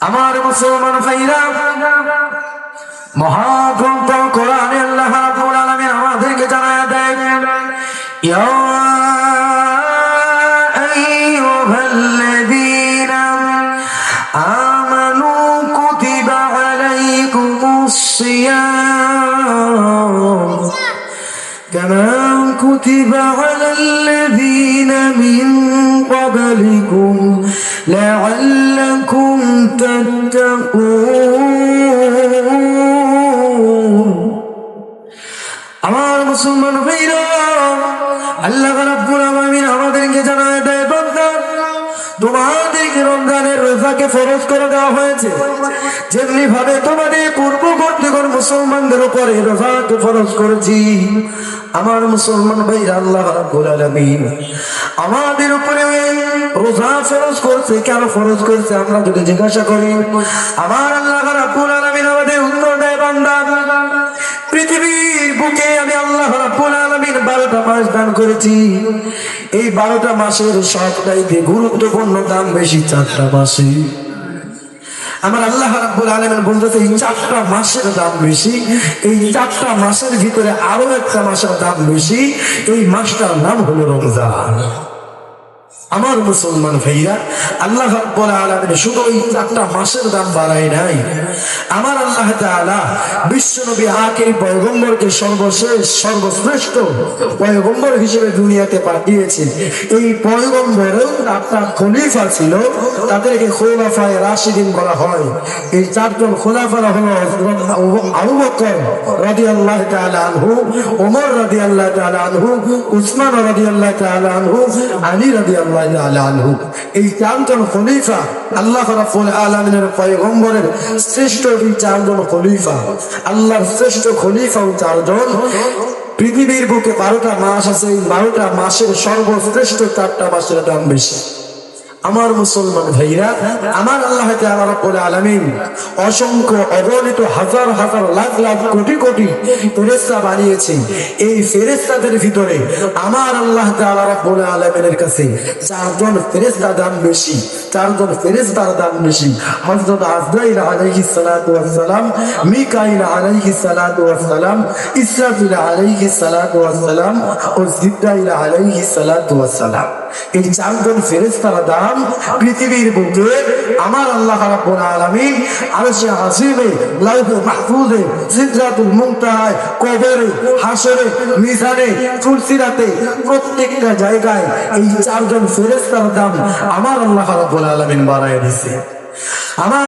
আমার মুসলমান ভাইরা, মহাগ্রন্থ কোরআনে আল্লাহ রাব্বুল আলামিন আমাদেরকে জানায়া দেন, ইয়া আইয়ুহাল্লাযীনা আমানু কুতিবা আলাইকুমুস সিয়াম কামা কুতিবা আলাল্লাযীনা মিন ক্বাবলিকুম লাআল্লাকুম তাত্তাকুন। আমার মুসলমান ভাইরা, আল্লাহ রাব্বুল আলামিন আমাদেরকে জানায় দেয়, বান্দা তোমাদেরকে রমজানের রোজাকে ফরজ করে দেওয়া হয়েছে, যেমনি ভাবে তোমাদের পূর্ববর্তী মুসলমানদের উপরে রোজাকে ফরজ করেছি। আমার মুসলমান ভাইরা, আল্লাহ রাব্বুল আলামিন আমাদের উপরে রোজা ফরজ করছে। কেন ফরজ করছে আমরা যদি জিজ্ঞাসা করি, আমার আল্লাহ রাব্বুল আলামিন আমাদের উত্তর দেয়, বান্দা পৃথিবীর বুকে আমি আল্লাহ রাব্বুল আলামিন 12টা মাস দান করেছি। এই 12টা মাসের সবচাইতে গুরুত্বপূর্ণ দাম বেশি 4টা মাসে। আমার আল্লাহ রাব্বুল আলামিন বলতেছে এই 4টা মাসের দাম বেশি। এই 4টা মাসের ভিতরে আরো একটা মাসের দাম বেশি। এই মাসটার নাম হলো রমজান। আমার মুসলমান ভাইরা, আল্লাহ রাব্বুল আলামিন শুধু এই 4টা মাসের দাম বাড়ায় নাই, আমার আল্লাহ তাআলা বিশ্বনবী আখির পয়গম্বরকে সর্বশেষ সর্বশ্রেষ্ঠ পয়গম্বর হিসেবে দুনিয়াতে পাঠিয়েছেন। এই পয়গম্বরও আপনার খলিফা ছিল, তাদেরকে খোলাফায়ে রাশিদিন বলা হয়। এই 4জন খোলাফা হলো আবু বকর রাদিয়াল্লাহু তাআলা আনহু, ওমর রাদিয়াল্লাহু তাআলা আনহু, উসমান রাদিয়াল্লাহু তাআলা আনহু, আলী রাদিয়াল্লাহু তাআলা আনহু। এই 4জন খলিফা আল্লাহ রাব্বুল আলামিনের পয়গম্বরের শ্রেষ্ঠ এই 4জন খলিফা, আল্লাহর শ্রেষ্ঠ খলিফা 4জন। পৃথিবীর বুকে 12টা মাস আছে, এই 12টা মাসের সর্বশ্রেষ্ঠ 4টা মাসের দাম বেশি। আমার মুসলমান ভাইরা, আমার আল্লাহ তাআলা রাব্বুল আলামিন অসংখ্য অগণিত হাজার হাজার লাখ লাখ কোটি কোটি ফেরেশতা বানিয়েছেন। এই ফেরেশতাদের ভিতরে আমার আল্লাহ তাআলা রাব্বুল আলামিনের কাছে 4জন ফেরেশতার দাম বেশি। 4জন ফেরেশতার দাম বেশি। হযরত আজরাইল আলাইহিস সালাতু ওয়াস সালাম, মিকাইল আলাইহিস সালাতু ওয়াস সালাম, ইসরাফিল আলাইহিস সালাতু ওয়াস সালাম ও জিবরাইল আলাইহিস সালাতু ওয়াস সালাম। এই 4জন ফেরেশতার দাম পৃথিবীর বুকে আমার আল্লাহ রাব্বুল আলামিন আরশে আজিমে, লাউহে মাহফুজে, সিদরাতুল মুনতাহায়, কবরে, হাসরে, মিজানে, ফুলসিরাতে প্রত্যেকটা জায়গায় এই 4জন ফেরেশতার দাম আমার আল্লাহ রাব্বুল আলামিন বাড়ায় দিয়েছে। আমার